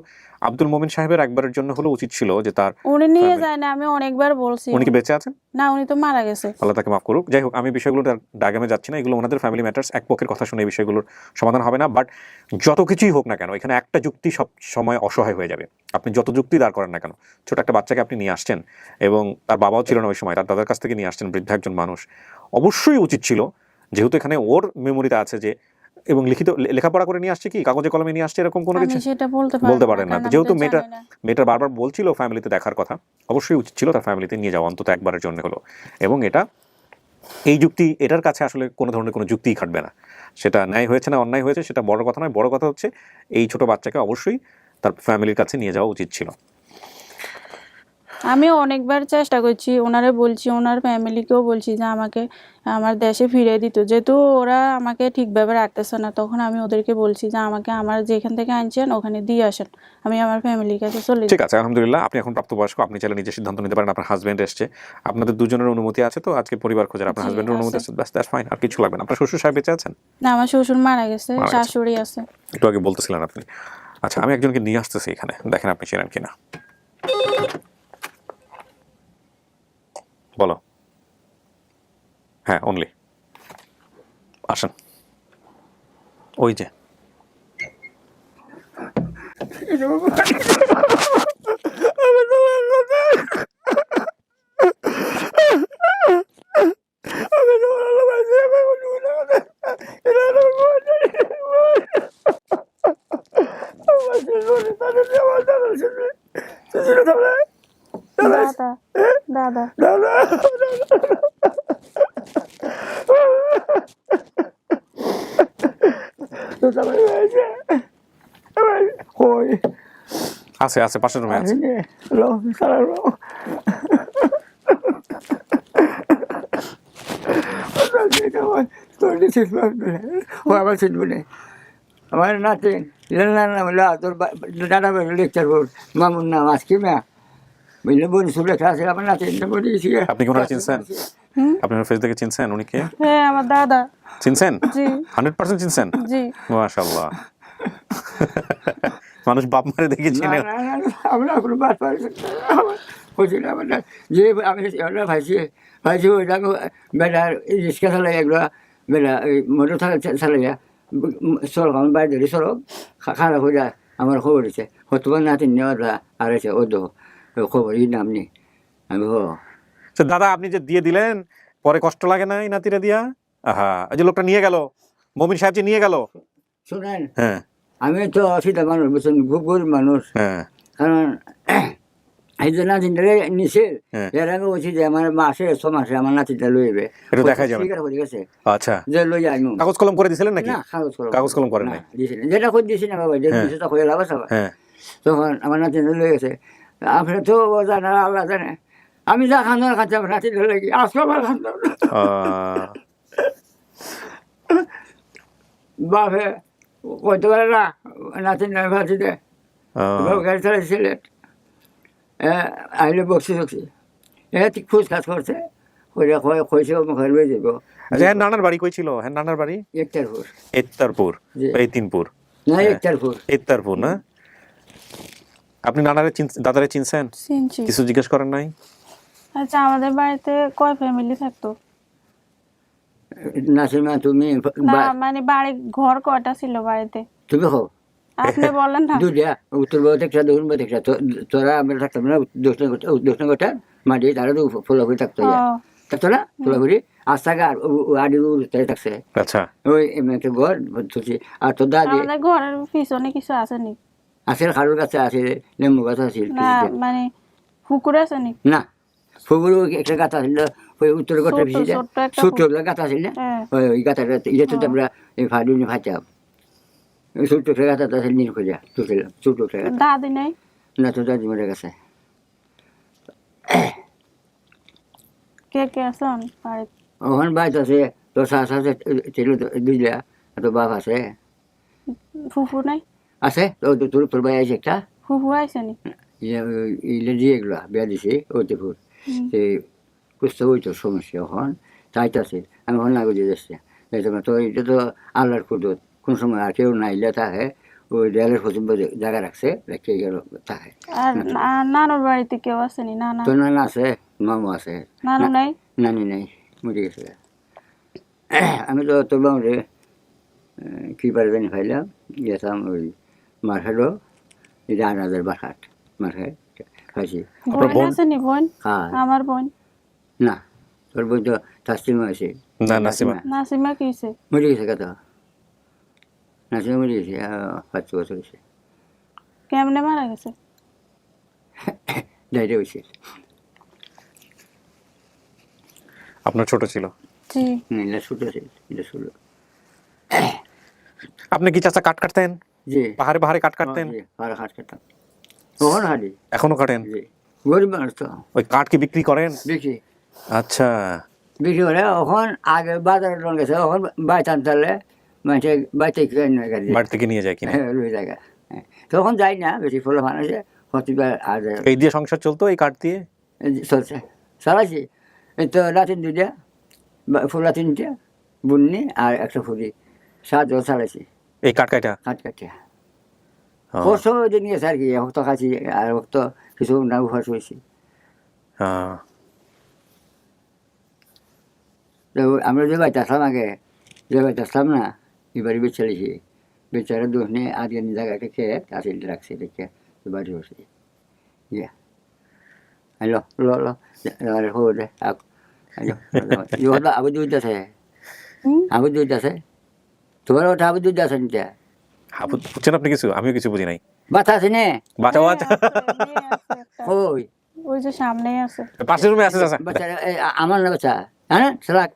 আব্দুল মোমিন সাহেবের একবারের জন্য হলো উচিত ছিল যে তার উনি নিয়ে family- যায় না, আমি অনেকবার বলছি। উনি কি বেঁচে আছেন? না, উনি তো মারা গেছে। আল্লাহ তাকে মাফ করুক। যাই হোক, আমি বিষয়গুলো ডায়াগ্রামে যাচ্ছি না, এগুলো ওনাদের ফ্যামিলি ম্যাটার্স। এক পক্ষের কথা শুনে এই বিষয়গুলোর সমাধান হবে না। বাট যত কিছুই হোক না কেন, এখানে একটা যুক্তি সব সময় অসহায় হয়ে যাবে। আপনি যত যুক্তি দাঁড় করেন না কেন, ছোট একটা বাচ্চাকে আপনি নিয়ে আসছেন এবং তার বাবাও ছিল না ওই সময়, তার দাদার কাছ থেকে নিয়ে আসছেন, বৃদ্ধ একজন মানুষ। অবশ্যই উচিত ছিল, যেহেতু এখানে ওর মেমোরিতে আছে যে, এবং লেখাপড়া করে নিয়ে আসছে, কি কাগজে কলমে নিয়ে আসছে এরকম কোনো আমি কিছু সেটা বলতে পারেন না। কারণ আমি যেহেতু তো জানি না। মেয়েটার বারবার বলছিল ফ্যামিলিতে দেখার কথা, অবশ্যই উচিত ছিল তার ফ্যামিলিতে নিয়ে যাওয়া, অন্তত একবারের জন্য হলো। এবং এই যুক্তি, এটার কাছে আসলে কোনো ধরনের কোনো যুক্তিই খাটবে না। সেটা ন্যায় হয়েছে না অন্যায় হয়েছে সেটা বড় কথা নয়। বড় কথা হচ্ছে এই ছোট বাচ্চাকে অবশ্যই তার ফ্যামিলির কাছে নিয়ে যাওয়া উচিত ছিল। আমি অনেকবার চেষ্টা করছি, ওনারে বলছি, ওনার ফ্যামিলিকেও বলছি যে আমাকে আমার দেশে ফিরিয়ে দিত। যেহেতু ওরা আমাকে ঠিকভাবে রাখতেছে না, তখন আমি ওদেরকে বলছি যে আমাকে আমার যেখান থেকে আনছেন ওখানে দিয়ে আসেন, আমি আমার ফ্যামিলির কাছে চলে যাই। ঠিক আছে, আলহামদুলিল্লাহ, আপনি এখন প্রাপ্তবয়স্ক, আপনি চাইলে নিজে সিদ্ধান্ত নিতে পারেন। আপনার হাজবেন্ড এসছে, আপনাদের দুজনের অনুমতি আছে, তো আজকে পরিবার খোঁজার আপনার জি, হাজবেন্ডের অনুমতি আছে। আছে, ব্যাস, দ্যাটস ফাইন, আর কিছু লাগবে না। আপনার শ্বশুর সাহেব বেঁচে আছেন? না, আমার শ্বশুর মারা গেছে, মারা গেছে। শাশুড়ি আছে। একটু আগে বলতেছিলেন আপনি। আচ্ছা, আমি একজনকে নিয়ে আসতেছি এখানে, দেখেন আপনি চেনেন কিনা। বলো। হ্যাঁ, অনলি আসেন। ওই যে দাদা দাদা আছে আছে, পাশের রুমে আছে। আমার নাতি তোর দাদা লেকচার বোর্ড মামুর নাম আজকে মেয়া বুঝলে বনিসুর লেখা আছে আমার নাতি বলেছি। আপনি কি ওনারা চিনছেন? আপনি ওনার ফেস দেখে চিনছেন? উনি কে? হ্যাঁ, আমার দাদা। চিনছেন? জি 100% চিনছেন? জি। মাশাআল্লাহ। মানুষ বাপ মারে দেখে চিনে। আমরা কোনো বাদ পারি হয়েছিল আমার যে আমি ভাইছি ওইটা বেলা রিক্সা চালাই এগুলো বেলা মোটর চালাইয়া সড়ক আমার বাড়ি ধরে সড়ক খারাপ হয়ে যায় আমার খবর হচ্ছে তোমার নাতি নেওয়া আর আছে ও খবর এই নাম নেই আমি দাদা, আপনি যে দিয়ে দিলেন, পরে কষ্ট লাগে না এই নাতিরা দিয়া? আহা, এই যে লোকটা নিয়ে গেল, মমিন সাহেব যে নিয়ে গেল। শোনেন, হ্যাঁ আমি তো অসুবিধা মানুষ বুঝছেন, খুব গরিব মানুষ। হ্যাঁ কারণ এই যে নাতিনটারে নিছে হ্যাঁ। এর আমি বলছি যে আমার মাসে 6 মাসে আমার নাতিটা লইবে একটু দেখাই যাবে। স্বীকার করে গেছে আচ্ছা, যে লই আইমু। কাগজ কলম করে দিছিলেন নাকি? না, কাগজ কলম করেন না, নাই? দিছিলেন যেটা করে দিছি না বাবা, যে হ্যাঁ। দিছে তা হয়ে লাভ আছে। হ্যাঁ, তখন আমার নাতিটা লই গেছে। আপনার তো জানা, আল্লাহ জানে, আমি যা খান খাচ্ছি আমার নাতিটা লাগি আজকে আমার খান বাপে কইতে পারে না নাতিন ভাবছি দে গাড়ি চালাই সিলেট আইলে বকছি বকছি ঠিক খোঁজ কাজ করছে কইছে মুখে লয়ে যাব। আচ্ছা, হ্যাঁ, নানার বাড়ি কই ছিল? হ্যাঁ, নানার বাড়ি একটারপুর এত্তারপুর, জি। তিনপুর, না একটারপুর এত্তারপুর না? আপনি নানারে দাদারে চিনছেন? চিনছি। কিছু জিজ্ঞেস করেন নাই? আচ্ছা, আমাদের বাড়িতে কয় ফ্যামিলি থাকতো? নাসিমা তুমি না, মানে বাড়ি ঘর কয়টা ছিল বাড়িতে? তুমি হো আপনি বলেন না। দুইটা উত্তর বাবু একটা দক্ষিণ বাবু একটা তোরা আমরা থাকতাম না দক্ষিণ গোটা মাটি তারা তো ফোলাফুরি থাকতো থাকতো না ফোলাফুরি আস্তাকে আড়ি থাকছে আচ্ছা ওই একটা ঘর তুলছি আর তোর দাদি আমাদের ঘরের পিছনে কিছু আছে নি? আছে খাড়ুর কাছে আছে লেম্বু গাছ আছে না মানে পুকুর আছে নি? না ফুগুরু একটা গাছ আছিল ওই উত্তর গোটা ভিজে ছোট্ট একটা ছোট্ট গাছ আছিল না হ্যাঁ। ওই গাছটা এটা তো আমরা এই ফাড়ি নিয়ে ফাঁচাম ছোট্ট একটা গাছ আছে নীল খোঁজা তুলছিলাম ছোট্ট একটা গাছ দাদি নেই? না তো দাদি মরে গেছে কে কে আছেন বাড়িতে? ওখানে বাইত আছে তোর শাশ আছে ছিল দুইলা তোর বাপ আছে ফুফু নাই? আছে তোর ভাই আছে একটা ফুফু আইছে নি? ইলে দিয়ে এগুলো বিয়া দিছে ওইতে ফুল সে বুঝতে ওই তো সমস্যা এখন চাইতেছে আমি ওখানে লাগু দিয়ে যাচ্ছি তো এটা তো আল্লাহর কুদরত কোন সময় আর কেউ নাইলে থাকে ওই রেলের পশ্চিম জায়গা রাখছে রেখে গেল থাকে আর নানুর বাড়িতে কেউ আছে নি? নানা তোর নানা আছে মামু আছে নানু নাই? নানি নাই মরে গেছে আমি তো তোর বাবুরে কি পারে জানি খাইলাম গেছিলাম ওই মার্কেটও এটা 8,000 বাসাট মার্কেট খাইছি বোন আছে নি? বোন? হ্যাঁ আমার বোন না তোর বোন তো তাসলিমা আছে না নাসিমা নাসিমা কি হইছে? মরে গেছে কত নাসিমা মরে গেছে 5 বছর হয়েছে কেমনে মারা গেছে? ডাইরে হয়েছে আপনার ছোট ছিল? জি। এটা ছোটো আছে এটা ছোটো আপনি কি চাচা কাট কাটতেন? জি পাহাড়ে পাহাড়ে কাট কাটতেন? আর হাট কাটতাম কখন হাঁটি এখনো কাটেন? জি গরিব মানুষ তো ওই কাঠ কি বিক্রি করেন? দেখি আচ্ছা বিক্রি করে ওখন আগে বাজারে লোন গেছে ওখন বাই টানতালে মানুষের বাইতে কিনে গাড়ি বাড়ি থেকে নিয়ে যায় কিনা? লই জায়গা তখন যাই না বেশি ফলো মানুষে প্রতিবার আজ এই দিয়ে সংসার চলতো এই কাঠ দিয়ে? চলছে চালাইছি এই তো রাতের দুইটা ফুলা তিনটা বুননি আর একটা ফুলি 7 বছর চালাইছি এই কাঠ কাটা? কাট কাটিয়া কষ্ট দিন গেছে আর কি ভক্ত খাচ্ছি আর ভক্ত কিছু না উপাস হয়েছি তো আমরা যে বাড়িতে আসলাম আগে যে বাড়িতে আসলাম না এবারে বেঁচে লিখি বেচারা দোষনে আজকে জায়গাটা খেয়ে আসিল রাখছি দেখে তো বাড়ি বসে ইয়া হ্যালো লো লো খবর দে আবু দুধ আছে আবু দুধ আছে তোমার ওটা আবু দুধ আছে নিতে বুঝছেন আপনি কিছু? আমিও কিছু বুঝি নাই। বাচ্চা আছে নে বাচ্চা বাচ্চা ওই ওই যে সামনেই আছে। পাশের রুমে আছে চাচা। বাচ্চা আমার না বাচ্চা হ্যাঁ সালাক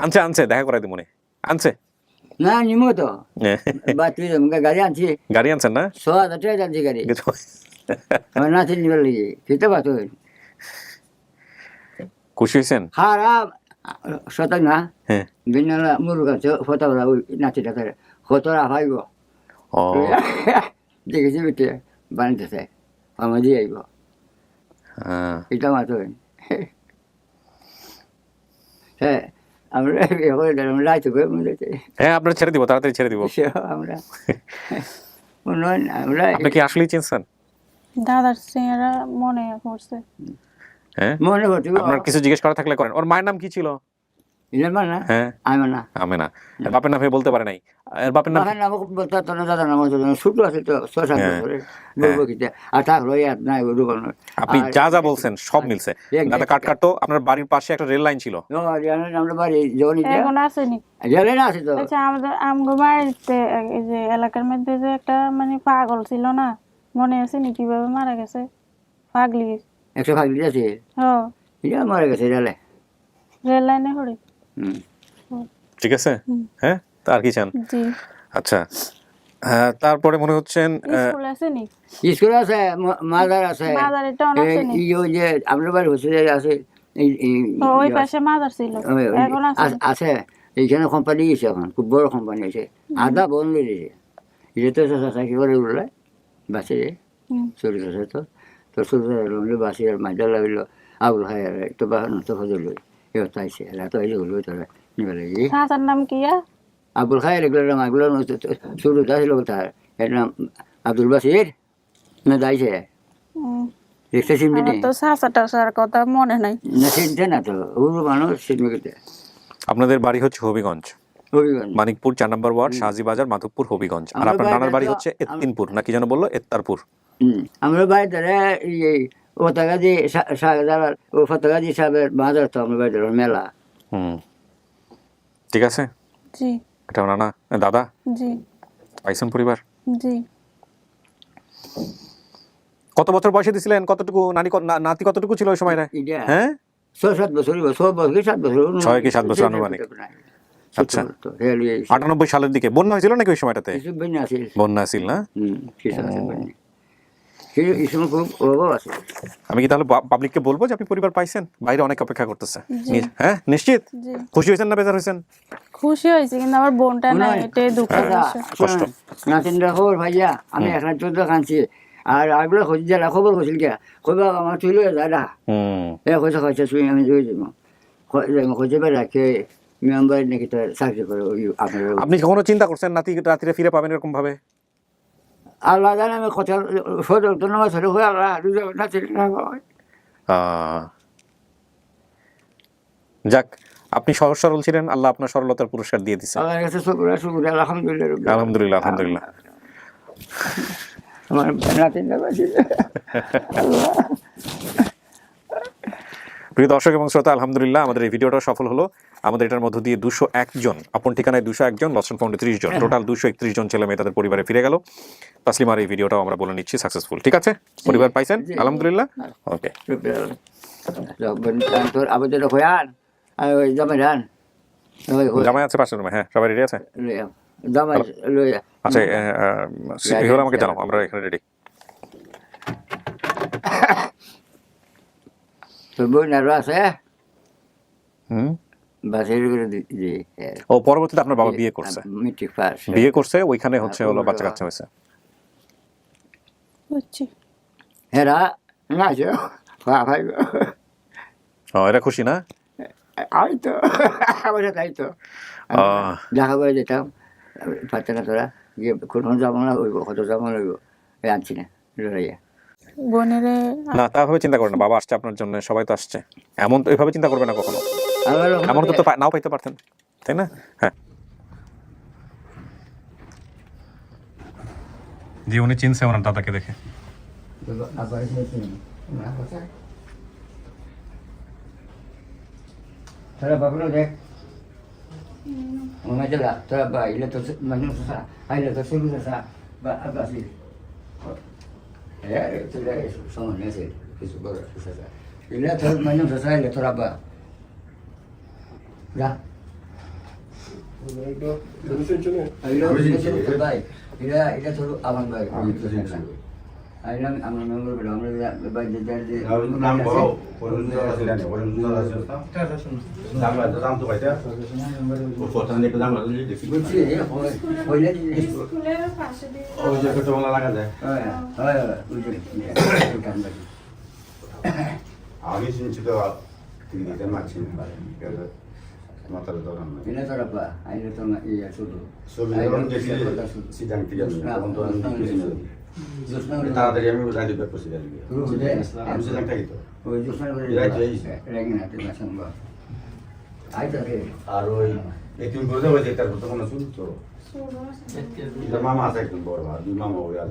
আনছে আনছে দেখা করাই দিই মনে আনছে না নিমো তো বা তুই গাড়ি আনছি গাড়ি আনছেন না? 6,000 টাকা আনছি গাড়ি আমার নাচে নিবার লাগে খেতে পাতো খুশি হয়েছেন? খারাপ শতক না হ্যাঁ বিনা মুরগ আছে ফটোরা ওই নাচিটা করে ফটোরা ভাইব ও দেখেছি বেটে বানিতেছে আমার দিয়ে আইব হ্যাঁ এটা মাত্র হ্যাঁ আমরা রাইতে করে মনে হ্যাঁ আপনার ছেড়ে দিব তাড়াতাড়ি ছেড়ে দিব। আমরা উন্নয়ন আমরা আপনি কি আসলেই চিনছেন? দাদার চেহারা মনে পড়ছে। হ্যাঁ মনে করতে আপনার কিছু জিজ্ঞেস করা থাকলে করেন। ওর মায়ের নাম কি ছিল? ইলাম না হ্যাঁ আমি না আমেনা। এর বাপের নাম বলতে পারে নাই? এর বাপের নাম বাবার নাম বলতে তো না দাদার নাম ছোট আছে তো 6-7 বছরের বলবো কি আর থাকলো ইয়াদ নাই ওই রূপন আপনি যা যা বলছেন সব মিলছে। দাদা কাট কাটতো। আপনার বাড়ির পাশে একটা রেল লাইন ছিল। আমরা বাড়ি জনি এখন আসেনি? গেলে না আছে তো আচ্ছা আমাদের আমগো বাড়িতে এই যে এলাকার মধ্যে যে একটা মানে পাগল ছিল না, মনে আছে নি কিভাবে মারা গেছে? পাগলি 100 ভাগ দিয়েছে হ্যাঁ এটা মারা গেছে রেলে রেল লাইনে হড়ি। ঠিক আছে হ্যাঁ তা আর কি চান? জি। আচ্ছা তারপরে মনে হচ্ছেন স্কুল আছে নি? স্কুল আছে মাদার আছে মাদার এটা আছে নি? ওই যে আমরা বাড়ি হচ্ছে আছে ওই পাশে মাদার ছিল এখন আছে? আছে এইখানে কোম্পানি গেছে এখন খুব বড় কোম্পানি আছে আধা বন্ধ দিয়েছে এটা তো চাকরি করে উঠলে বাসে চলে গেছে তো তো চলে বাসে আর মাঝে লাগলো আবুল খাই তো বাহান তো ফজল এবার তাইছে রাত হইলে হলো তোরা নিবে লাগে চাচার নাম কি? আবুল খাই এগুলোর নাম এগুলোর শুরু ছিল তার এর নাম আব্দুল বাসির না যাইছে দেখতে চিনবি আমার তো চাচা টাচার কথা মনে নাই। না চিনতে না তো ওর মানুষ চিনবে কেটে আপনাদের বাড়ি হচ্ছে হবিগঞ্জ হবিগঞ্জ মানিকপুর 4 নম্বর ওয়ার্ড, শাহজি বাজার, মাধবপুর, হবিগঞ্জ। আর আমার আপনার নানার বাড়ি বাড়িটা তো- হচ্ছে এত্তিনপুর, নাকি যেন বললো এত্তারপুর। আমরা বাড়ি ধরে এই ফতাগাজি শাহজালাল ও ফতাগাজি সাহেবের বাজার তো আমার বাড়ি ধরে মেলা। হুম, ঠিক আছে। জি এটা নানা, দাদা জি পাইছেন পরিবার। জি। কত বছর বয়সে দিছিলেন? কতটুকু নাতি কতটুকু ছিল ওই সময়? এটা হ্যাঁ, 6-7 বছর 7 বছর 6 কি 7 বছর আনুমানিক। আচ্ছা। 98 সালের দিকে বন্যা হয়েছিল নাকি ওই সময়টাতে? কিছু বন্যা আছে। বন্যা ছিল না? কিছু আছে বন্যা। কিন্তু এই সময় খুব অভাব আছে। আমি কি তাহলে পাবলিককে বলবো যে আপনি পরিবার পাইছেন? বাইরে অনেক অপেক্ষা করতেছে। জি। হ্যাঁ, নিশ্চিত জি খুশি হয়েছেন না বেজার হয়েছেন? খুশি হয়েছে, কিন্তু আমার বোনটা নাই, এটাই দুঃখের বিষয়। কষ্ট। নাতিনরা খবর ভাইয়া আমি এখন 14 খানছি আর আগলো খোঁজ যারা খবর খোঁজিল গিয়া কইবা আমার তুই লয়ে যা না এ কইছে কইছে তুই আমি যাই যাবো খোঁজে বেড়ে রাখে মেম্বার নাকি তো চাকরি করে ওই আপনার আপনি কখনো চিন্তা করছেন নাতি রাত্রে ফিরে পাবেন এরকম ভাবে? আল্লাহ জানে আমি কথা সদর তো নামাজ ধরে হয়ে আল্লাহ নাচি না হয়। যাক, আপনি সহজ সরল ছিলেন, আল্লাহ আপনার সরলতার পুরস্কার দিয়ে দিচ্ছে। আল্লাহর কাছে শুকর আলহামদুলিল্লাহ। আলহামদুলিল্লাহ, আলহামদুলিল্লাহ। আমার নাতিনরা বাঁচি। প্রিয় দর্শক এবং শ্রোতা, আলহামদুলিল্লাহ আমাদের এই ভিডিওটা সফল হলো। আমাদের এটার মধ্য দিয়ে 201 জন, আপন ঠিকানায় 201 জন, লস্ট অ্যান্ড ফাউন্ড 30 জন, টোটাল 231 জন ছেলে মেয়ে তাদের পরিবারে ফিরে গেল। তাসলিমার এই ভিডিওটাও আমরা বলে নিচ্ছি সাকসেসফুল। ঠিক আছে, পরিবার পাইছেন আলহামদুলিল্লাহ। ওকে, তোর আবেদন হয়ান ওই জামাই রান জামাই আছে পাশের রুমে। হ্যাঁ, সবাই রেডি আছে? জামাই লইয়া আচ্ছা, হলে আমাকে জানাও, আমরা এখানে রেডি। তোর বোন আরো আছে হুম। বাসের করে জি ও, পরবর্তীতে আপনার বাবা বিয়ে করছে? মেট্রিক পাস বিয়ে করছে, ওইখানে হচ্ছে হলো বাচ্চা কাচ্চা হয়েছে। বুঝছি। হেরা না ভাই ও, এরা খুশি না? আমি তো আমার তাই তো দেখা করে যেতাম পারতে না তোরা গিয়ে কোনো যাবো না হইব কত যাবো না হইব আনছি না লড়াইয়া বোনেরে না, তাভাবে চিন্তা করেন না। বাবা আসছে আপনার জন্য, সবাই তো আসছে, এমন তো এইভাবে চিন্তা করবে না কখনো। এমন তো নাও পাইতে পারতেন, তাই না? হ্যাঁ জি, উনি চিনছে ওনার দাদাকে দেখে। তোরা বাবুরা দেখ মনে চলা তোরা বা ইলে তো মানুষ আইলে তো শুরু বা আবাসি তোরা সময় নেছে কিছু বড় ইলে তো মানুষ আইলে তোরা বা যা ভাই এটা তো আমার ভাই আইলাম আমার মেম্বার বলে আমরা ভাই যে নাম বলো দাম তো পাইতে ফটো দেখে দাম লাগলে দেখি বুঝছি হইলে স্কুলের পাশে দিয়ে ওই যে কত ভালো লাগা যায় আমি শুনছি তো তিনি দিতে মারছি না মাথার দৌড়ান না এটা তোরা বা আইলে তো ইয়া শুধু ছবি যখন দেখি সিদ্ধান্ত থেকে তখন তো আমি কিছু না তাড়াতাড়ি আমি রাজি ব্যাগ করছি রাজি আমি সিদ্ধান্ত থাকি তো ওই জোসনা করে রেগে না তুই মাসন বা আইতা রে আর ওই একদিন বলতে হয়েছে তার কথা কোনো শুন তো এটা মামা আছে একজন বড় ভাই দুই মামা ওই আর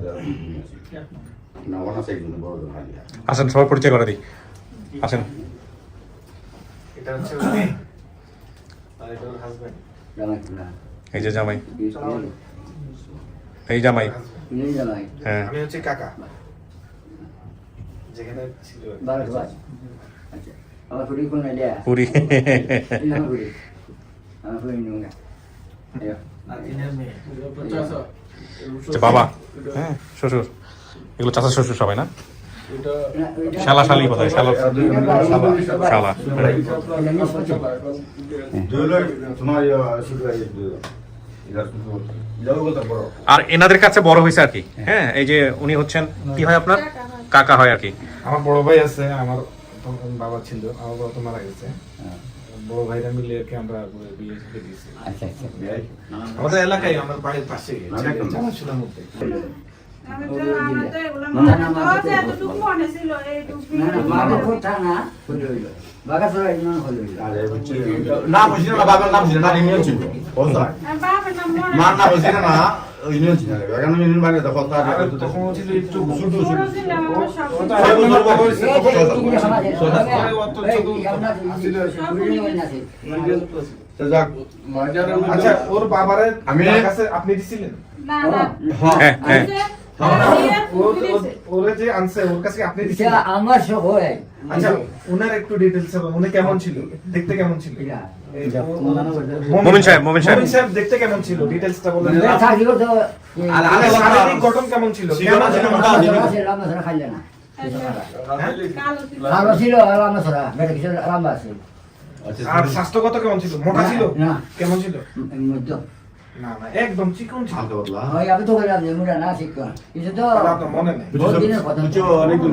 না ওনা আছে একজন বড় ভাই আসেন, সবাই পরিচয় করে দিই, আসেন। এটা হচ্ছে উনি আর এটা ওর হাজবেন্ড। জামাই না এই যে জামাই, এই জামাই। নিয়ে জামাই হ্যাঁ, আমি হচ্ছে কাকা যেখানে ছিল বারো বাজ আচ্ছা আমার ফুরি কোন আইডিয়া পুরি। না ফুরি আমার ফুরি নুঙ্গা আচ্ছা, বাবা, হ্যাঁ, শ্বশুর, এগুলো চাচা শ্বশুর সবাই না? শালা শালি কোথায়? শালা শালা। তোমার আর এনাদের কাছে বড় হয়েছে আর কি। হ্যাঁ, এই যে উনি হচ্ছেন কি হয় আপনার কাকা হয় আর কি। আমার বড় ভাই আছে, আমার বাবা ছিল, আমার বাবা তো মারা গেছে। বড় ভাইরা মিলে আর কি আমরা বিয়ে করে দিয়েছি। আচ্ছা আচ্ছা আমাদের এলাকায়, আমার বাড়ির পাশে জানাশোনার মধ্যে। মাদের কথা না হইল বাগা সরাই না হইল নাম হইছিল না বাবার নাম ছিল না নিয়ে ছিল কোথায় মার না বলছি না ইউনিয়ন ছিল এখন ইউনিয়ন মানে তো কথা তখন ছিল একটু ছোট আচ্ছা ওর বাবারে কাছে আপনি দিছিলেন ওরে যে আনছে ওর কাছে আপনি দিছিলেন আমার সব হয় আচ্ছা উনার একটু ডিটেইলস হবে উনি কেমন ছিল দেখতে কেমন ছিল মোমিন সাহেব মোমিন সাহেব দেখতে কেমন ছিল ডিটেইলসটা বলেন আর শারীরিক গঠন কেমন ছিল কেমন ছিল খাইলে না ভালো ছিল রামা ছাড়া বেটা কিছু রামা আছে আর স্বাস্থ্যগত কেমন ছিল মোটা ছিল না কেমন ছিল মধ্য না না একদম চিকন ছিল ওই আমি তো বললাম যে মুরা না শিখুন কিছু তো আপনার মনে নেই বহুত দিনের কথা অনেক দিন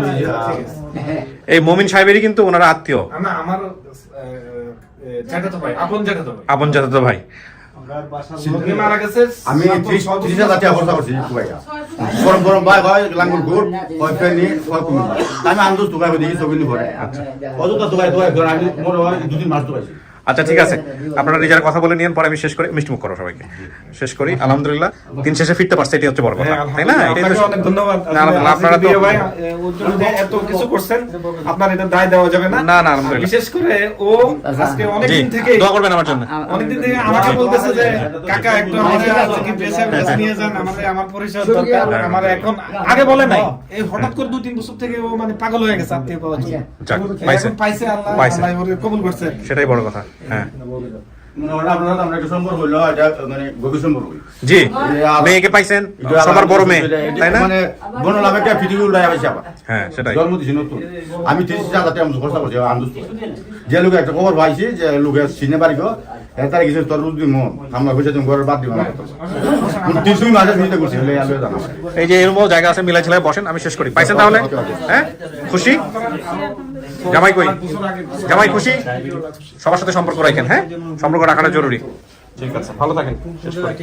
এই মোমিন সাহেবেরই কিন্তু ওনারা আত্মীয়, না আমার চাচাতো ভাই আপন চাচাতো ভাই আপন চাচাতো ভাই। উনি মারা গেছে আমি 30,000 টাকা খরচ করছি কুবাইয়া গরম গরম ভাই ভাই লাঙ্গুর গুড় ওই ফেনি ওই কুমি আমি আন্দোলন তুকাই দিই সবিন পরে অযথা তুকাই আমি মনে হয় 2-3 মাস তুকাইছি। আচ্ছা ঠিক আছে, আপনারা নিজের কথা বলে নিয়েন, পরে আমি শেষ করে মিষ্টিমুখ করো সবাইকে। শেষ করি, আলহামদুলিল্লাহ দিন শেষে ফিরতে পারছে, এটি হচ্ছে বড় কথা, তাই না? এটাই তো অনেক ধন্যবাদ না, আপনারা তো ভাই ওর জন্য যে এত কিছু করছেন আপনার এটা দায় দেওয়া যাবে না। না, আলহামদুলিল্লাহ। বিশেষ করে ও আজকে অনেক জি, দিন থেকে দোয়া করবেন আমার জন্য। অনেক দিন থেকে আমাকে বলতেছে যে কাকা একটু আমাদের আজকে প্রেসার কাছে নিয়ে যান, আমার পরিচয় দরকার। আমার এখন আগে বলে নাই, এই হঠাৎ করে 2-3 বছর থেকে ও মানে পাগল হয়ে গেছে আত্মীয় পাওয়ার জন্য। যাক, পাইছে, এখন পাইছে, আল্লাহ পাইছে। আল্লাহ ওরে কবুল করছে। সেটাই বড় কথা। হ্যাঁ মনে হয় আপনারা আমরা একটা সম্পর্ক হইলো এটা মানে গভীর সম্পর্ক জি, মেয়েকে পাইছেন, সবার বড় মেয়ে, তাই না? মানে বনলাম একটা পৃথিবী উল্টাই আবার আবার হ্যাঁ সেটাই। জন্ম দিছি নতুন আমি 30,000 টাকা খরচ করছি আন্দোলন যে লোক একটা খবর পাইছি যে লোকে চিনে পারিব তার কিছু তোর রুদি মন আমরা বুঝে তুমি ঘরের বাদ দিব না 30 মাসে ভিতরে করছি হলে আলো জানা এই যে এরকম জায়গা আছে, মিলাই ছিলাই বসেন, আমি শেষ করি। পাইছেন তাহলে? হ্যাঁ, খুশি? জামাই কই? জামাই খুশি? সবার সাথে সম্পর্ক রাখেন, হ্যাঁ, সম্পর্ক রাখাটা জরুরি। ঠিক আছে, ভালো থাকেন। শেষ করি।